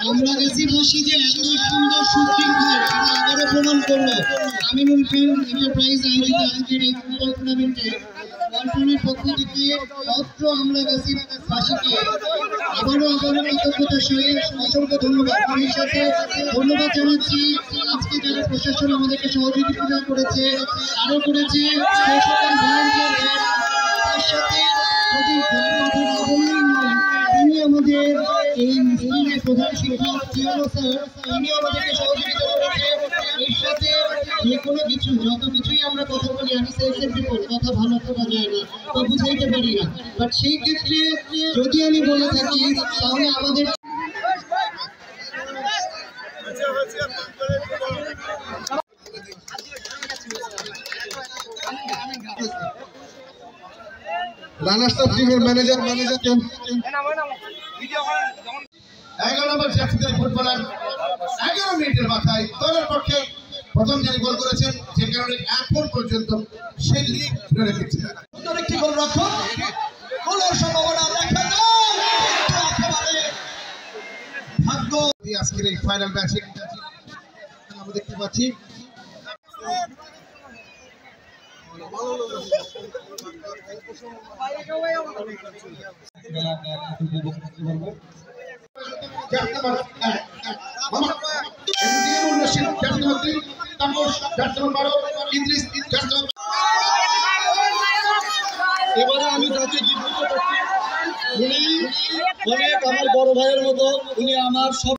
আমরা গেছি বসি যে এত সুন্দর সুশৃঙ্খল এটা আবারও প্রমাণ করলো আমিনুল খান এন্টারপ্রাইজ আয়োজিত আজকের এই ফুটবল টুর্নামেন্টে ওয়ালটনের পক্ষ থেকে অত্র আমরা গেছি বাসীকে আবারও কৃতজ্ঞতার সহিত অসংখ্য ধন্যবাদ। এর সাথে ধন্যবাদ জানাচ্ছি আজকে যারা প্রশাসন আমাদেরকে সহযোগিতা করেছে আরও করেছে সেই সকল ভলান্টিয়ারদের। তার সাথে যদি কথা না বললেই নয়, তিনি আমাদের এই স্কুলের প্রধান শিক্ষক জিয়ানো স্যার, তিনি আমাদেরকে সহযোগিতা করেছে। এর সাথে যে কোনো কিছু যত কিছুই আমরা কথা বলি আমি সেলফ রিপোর্ট কথা ভালো করা যায় না বা বুঝাইতে পারি না, বাট সেই ক্ষেত্রে যদি আমি বলে থাকি তাহলে আমাদের রানার্স আপ টিমের ম্যানেজার 11 নম্বর জাতীয় ফুটবলার 11 মিনিটের মাথায় দলের পক্ষে প্রথম যিনি গোল করেছেন, যে কারণে এখন পর্যন্ত সেই লিগ ধরে রেখেছে। একটি গোলরক্ষক গোলের সম্ভাবনা দেখা যায় ভাগ্য আজকের এই ফাইনাল ম্যাচে আমরা দেখতে পাচ্ছি এবারে আমি তাকে কি বলতে পারছি, উনি অনেক আমার বড় ভাইয়ের মতো, উনি আমার সব